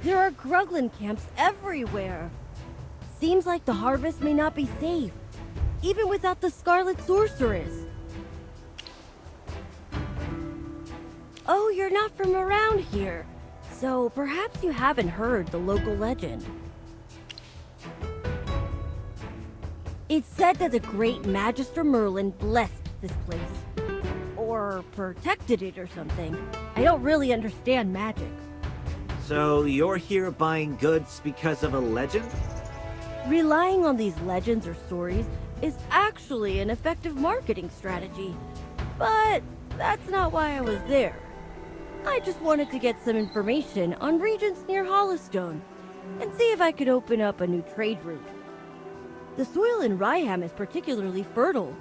There are Gruglin camps everywhere. Seems like the harvest may not be safe, even without the Scarlet Sorceress. Oh, you're not from around here, so perhaps you haven't heard the local legend. It's said that the great Magister Merlin blessed this place. Or protected it or something. I don't really understand magic. So you're here buying goods because of a legend? Relying on these legends or stories is actually an effective marketing strategy. But that's not why I was there. I just wanted to get some information on regions near Hollowstone and see if I could open up a new trade route. The soil in Ryeham is particularly fertile.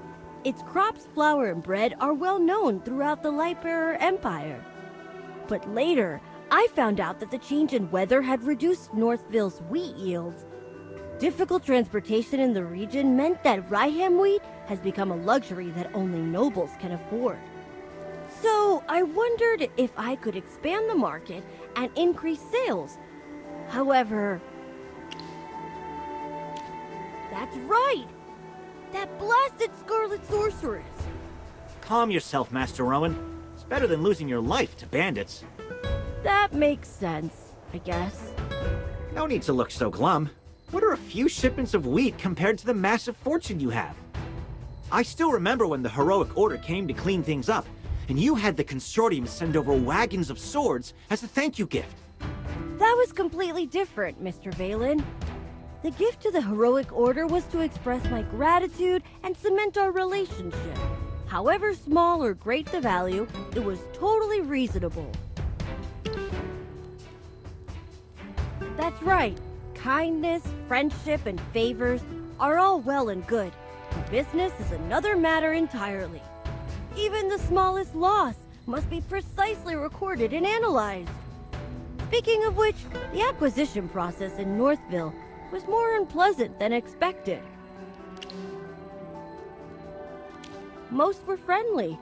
Its crops, flour, and bread are well known throughout the Lightbearer Empire. But later, I found out that the change in weather had reduced Northville's wheat yields. Difficult transportation in the region meant that Ryeham wheat has become a luxury that only nobles can afford. So I wondered if I could expand the market and increase sales. However, that's right! That blasted Scarlet Sorceress! Calm yourself, Master Rowan. It's better than losing your life to bandits. That makes sense, I guess. No need to look so glum. What are a few shipments of wheat compared to the massive fortune you have? I still remember when the Heroic Order came to clean things up, and you had the Consortium send over wagons of swords as a thank you gift. That was completely different, Mr. Valen. The gift to the Heroic Order was to express my gratitude and cement our relationship. However small or great the value, it was totally reasonable. That's right. Kindness, friendship, and favors are all well and good. Business is another matter entirely. Even the smallest loss must be precisely recorded and analyzed. Speaking of which, the acquisition process in Northville was more unpleasant than expected. Most were friendly,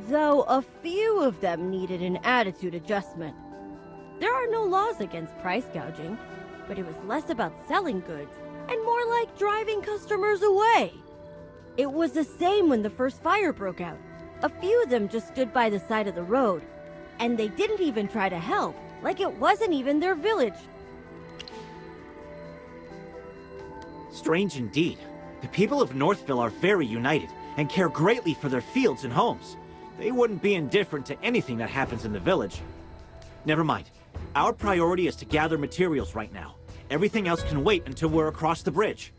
though a few of them needed an attitude adjustment. There are no laws against price gouging, but it was less about selling goods and more like driving customers away. It was the same when the first fire broke out. A few of them just stood by the side of the road, and they didn't even try to help, like it wasn't even their village. Strange indeed. The people of Northville are very united and care greatly for their fields and homes. They wouldn't be indifferent to anything that happens in the village. Never mind. Our priority is to gather materials right now. Everything else can wait until we're across the bridge.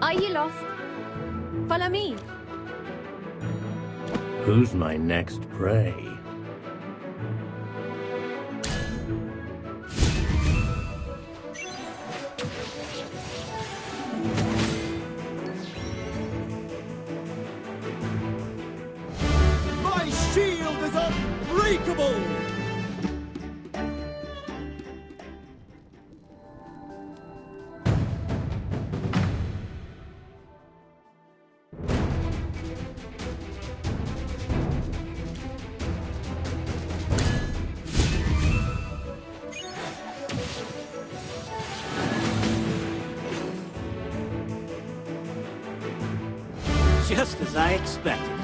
Are you lost? Follow me. Who's my next prey? My shield is unbreakable! Just as I expected.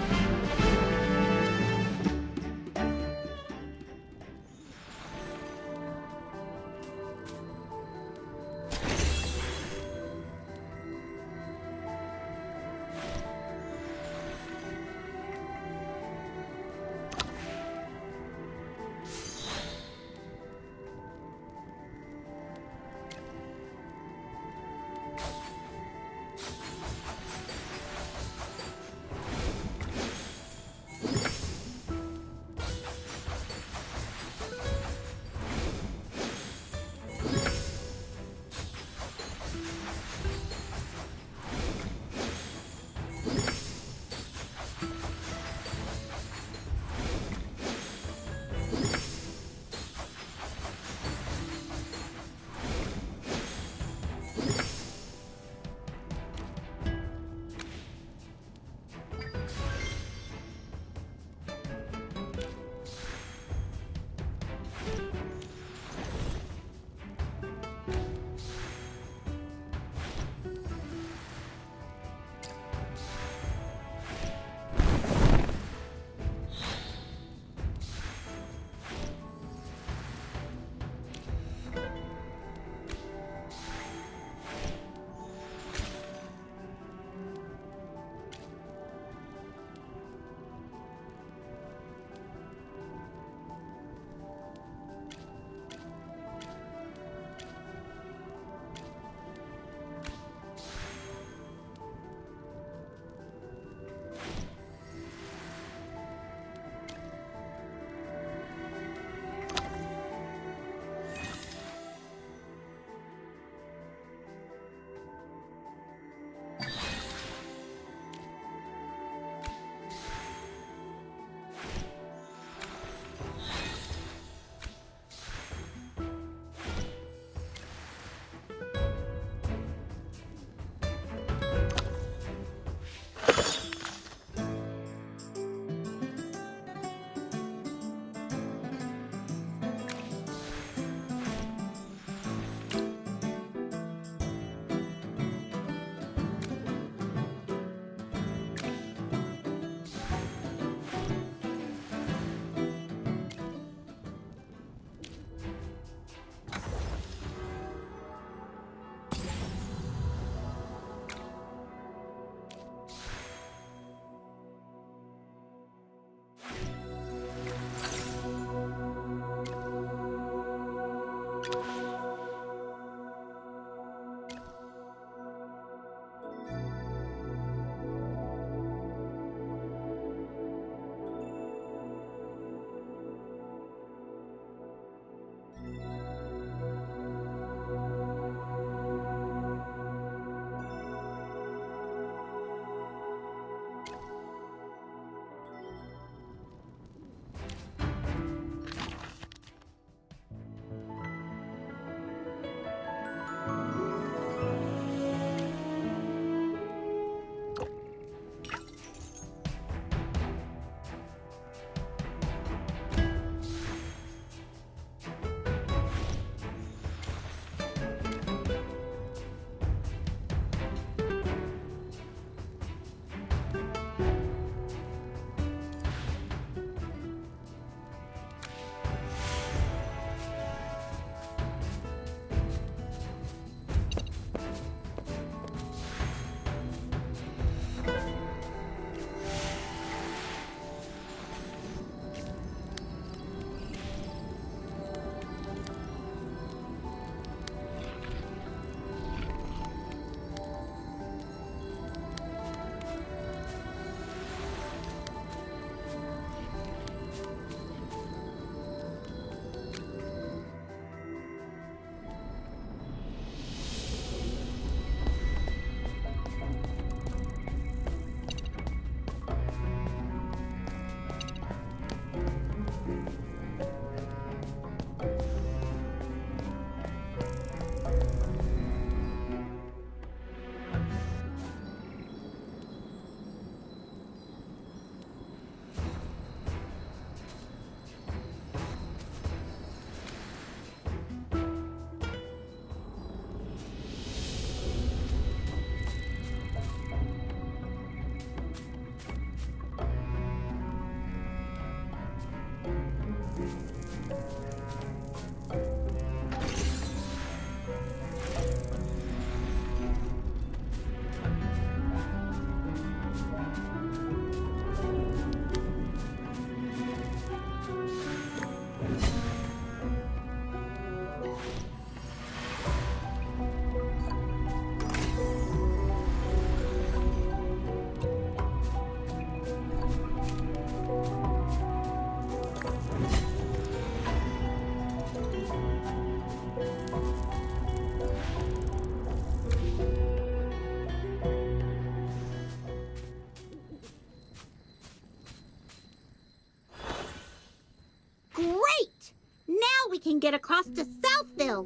can get across to Southville.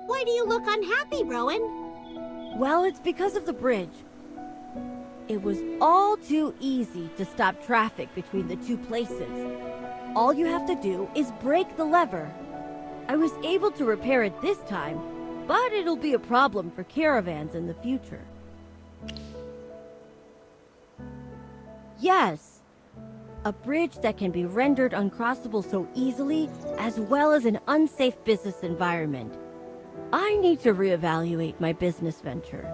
Why do you look unhappy, Rowan? Well, it's because of the bridge. It was all too easy to stop traffic between the two places. All you have to do is break the lever. I was able to repair it this time, but it'll be a problem for caravans in the future. Yes, a bridge that can be rendered uncrossable so easily, as well as an unsafe business environment. I need to reevaluate my business venture.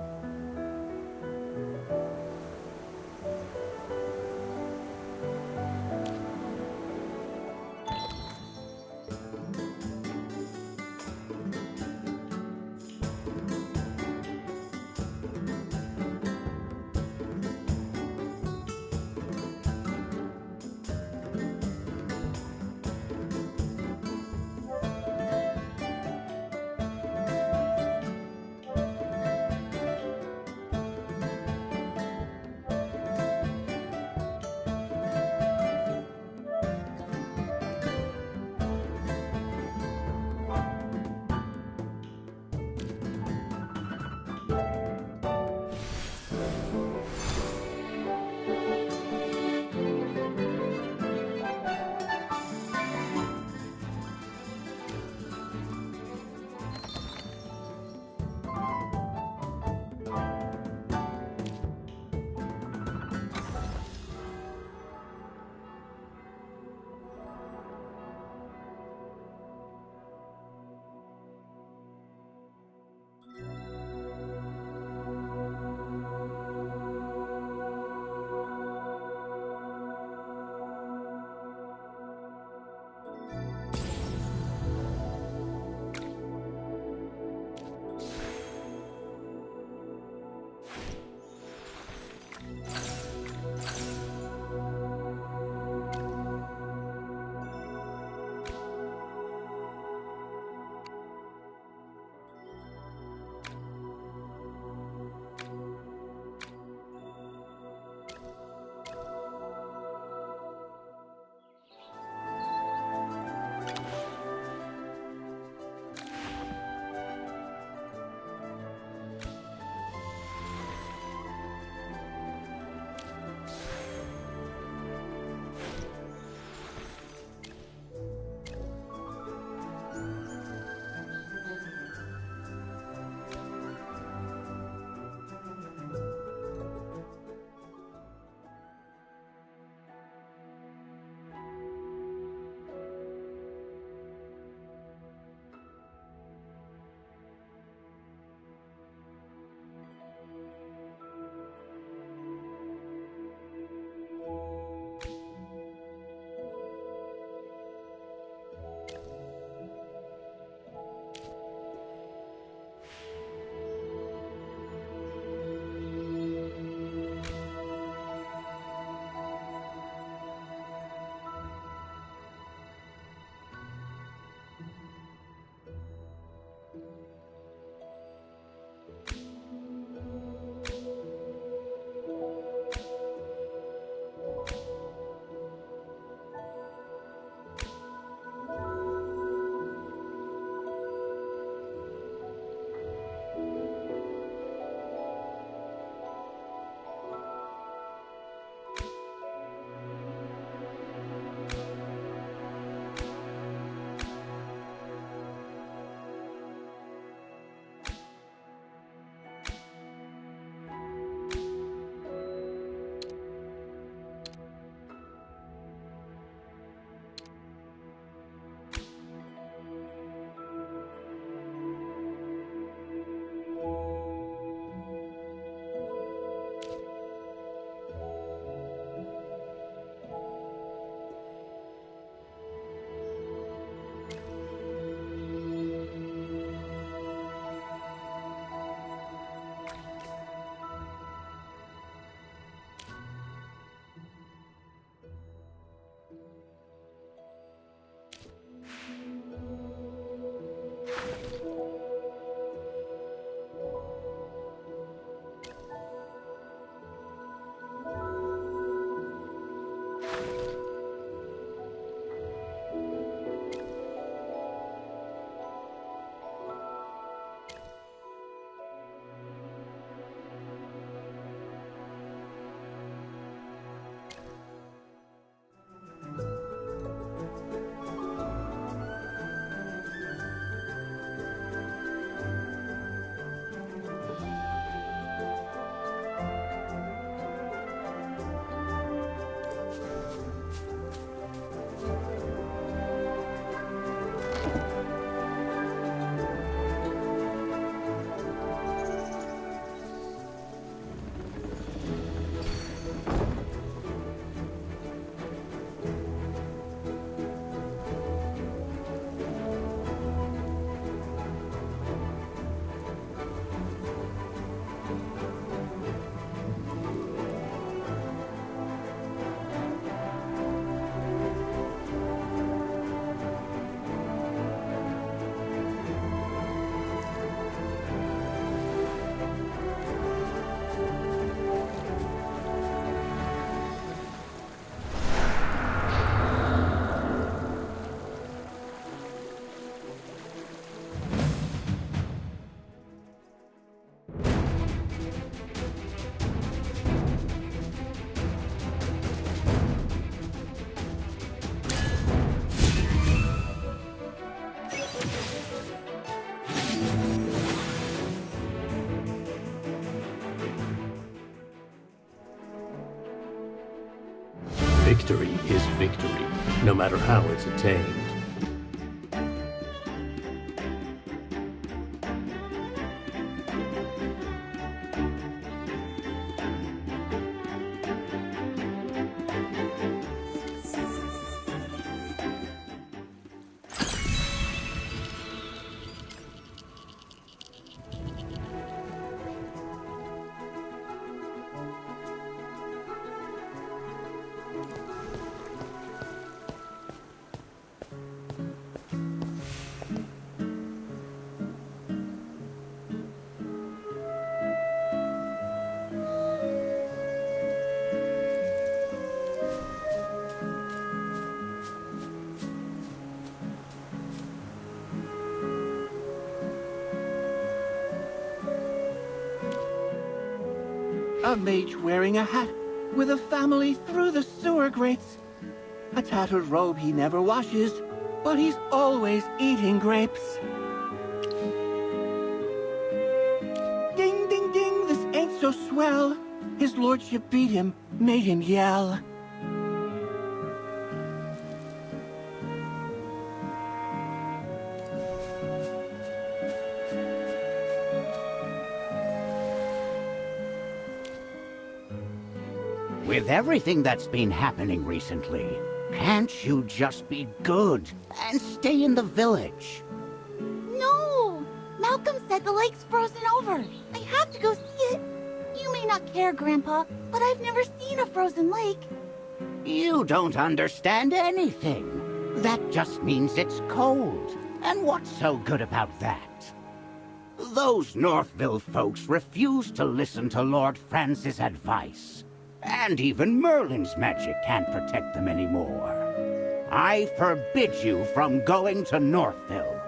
Victory is victory, no matter how it's attained. A mage wearing a hat, with a family through the sewer grates. A tattered robe he never washes, but he's always eating grapes. Ding, ding, ding, this ain't so swell. His lordship beat him, made him yell. With everything that's been happening recently, can't you just be good and stay in the village? No! Malcolm said the lake's frozen over. I have to go see it. You may not care, Grandpa, but I've never seen a frozen lake. You don't understand anything. That just means it's cold. And what's so good about that? Those Northville folks refuse to listen to Lord Francis' advice. And even Merlin's magic can't protect them anymore. I forbid you from going to Northville.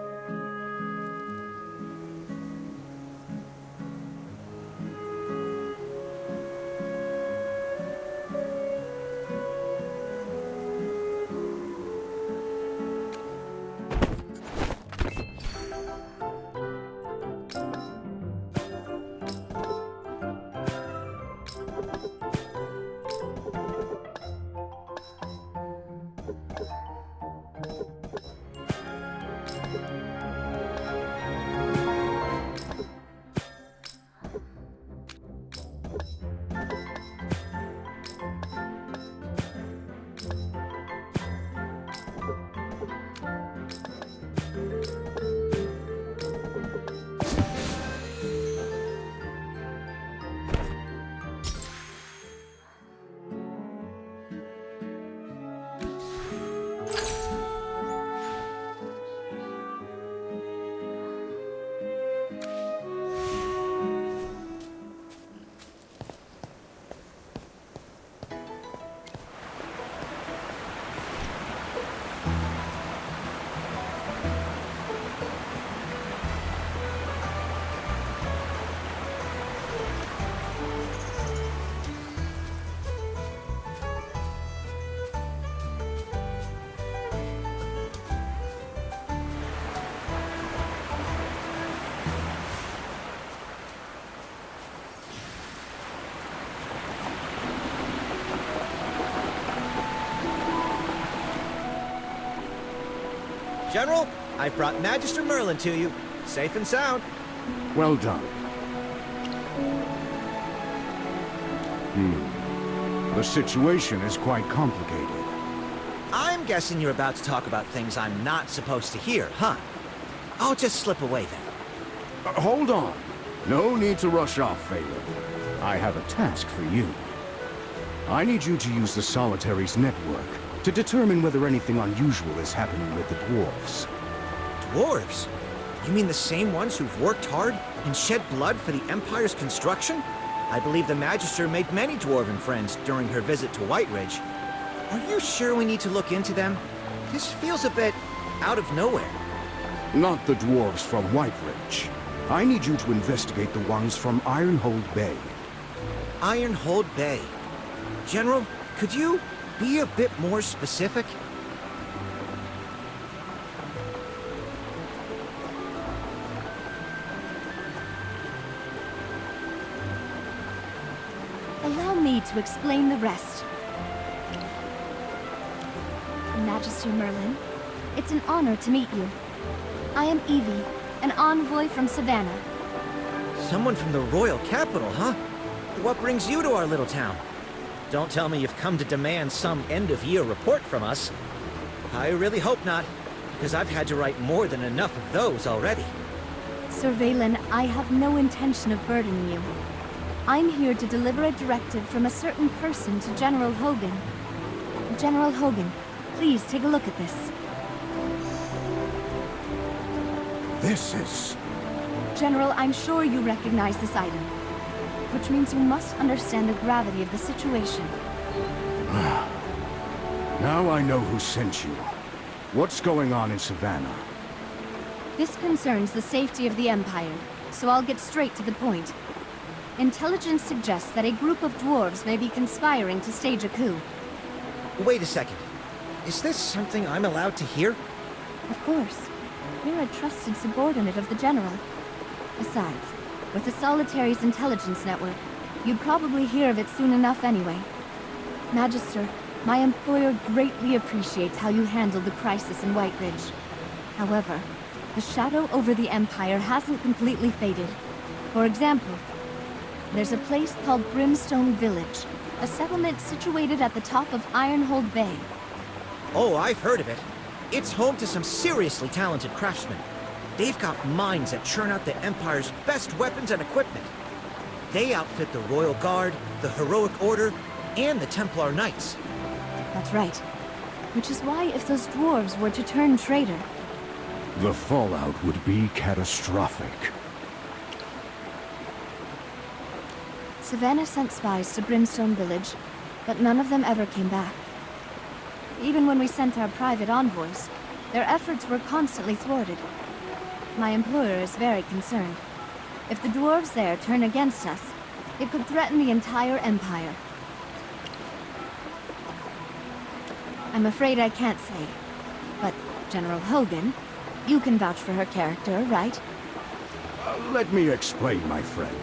General, I've brought Magister Merlin to you, safe and sound. Well done. The situation is quite complicated. I'm guessing you're about to talk about things I'm not supposed to hear, huh? I'll just slip away then. Hold on. No need to rush off, Phelan. I have a task for you. I need you to use the Solitary's network to determine whether anything unusual is happening with the dwarves. Dwarves? You mean the same ones who've worked hard and shed blood for the Empire's construction? I believe the Magister made many dwarven friends during her visit to White Ridge. Are you sure we need to look into them? This feels a bit out of nowhere. Not the dwarves from White Ridge. I need you to investigate the ones from Ironhold Bay. Ironhold Bay. General, could you be a bit more specific? Allow me to explain the rest. Magister Merlin. It's an honor to meet you. I am Evie, an envoy from Savannah. Someone from the royal capital, huh? What brings you to our little town? Don't tell me you've come to demand some end-of-year report from us. I really hope not, because I've had to write more than enough of those already. Sir Valen, I have no intention of burdening you. I'm here to deliver a directive from a certain person to General Hogan. General Hogan, please take a look at this. This is... General, I'm sure you recognize this item, which means you must understand the gravity of the situation. Now I know who sent you. What's going on in Savannah? This concerns the safety of the Empire, so I'll get straight to the point. Intelligence suggests that a group of dwarves may be conspiring to stage a coup. Wait a second. Is this something I'm allowed to hear? Of course. You're a trusted subordinate of the General. Besides, with the Solitary's intelligence network, you'd probably hear of it soon enough anyway. Magister, my employer greatly appreciates how you handled the crisis in White Ridge. However, the shadow over the Empire hasn't completely faded. For example, there's a place called Brimstone Village, a settlement situated at the top of Ironhold Bay. Oh, I've heard of it. It's home to some seriously talented craftsmen. They've got mines that churn out the Empire's best weapons and equipment. They outfit the Royal Guard, the Heroic Order, and the Templar Knights. That's right. Which is why if those dwarves were to turn traitor... The fallout would be catastrophic. Savannah sent spies to Brimstone Village, but none of them ever came back. Even when we sent our private envoys, their efforts were constantly thwarted. My employer is very concerned. If the dwarves there turn against us, it could threaten the entire Empire. I'm afraid I can't say. But, General Hogan, you can vouch for her character, right? Let me explain, my friend.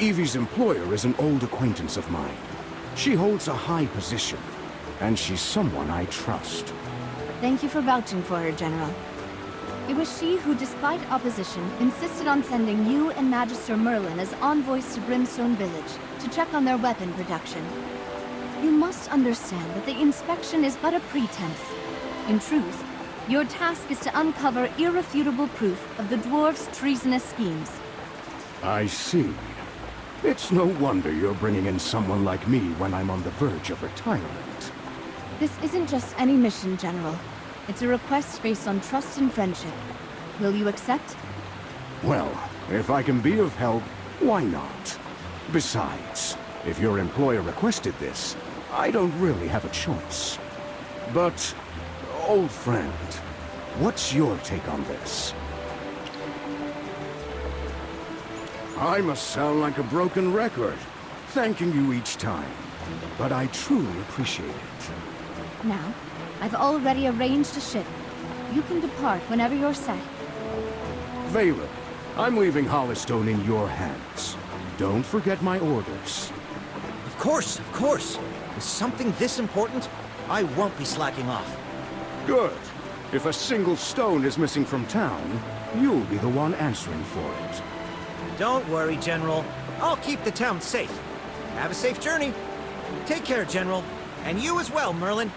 Evie's employer is an old acquaintance of mine. She holds a high position, and she's someone I trust. Thank you for vouching for her, General. It was she who, despite opposition, insisted on sending you and Magister Merlin as envoys to Brimstone Village to check on their weapon production. You must understand that the inspection is but a pretense. In truth, your task is to uncover irrefutable proof of the dwarves' treasonous schemes. I see. It's no wonder you're bringing in someone like me when I'm on the verge of retirement. This isn't just any mission, General. It's a request based on trust and friendship. Will you accept? Well, if I can be of help, why not? Besides, if your employer requested this, I don't really have a choice. But, old friend, what's your take on this? I must sound like a broken record, thanking you each time. But I truly appreciate it. Now, I've already arranged a ship. You can depart whenever you're set. Valen, I'm leaving Hollystone in your hands. Don't forget my orders. Of course, of course. With something this important, I won't be slacking off. Good. If a single stone is missing from town, you'll be the one answering for it. Don't worry, General. I'll keep the town safe. Have a safe journey. Take care, General. And you as well, Merlin.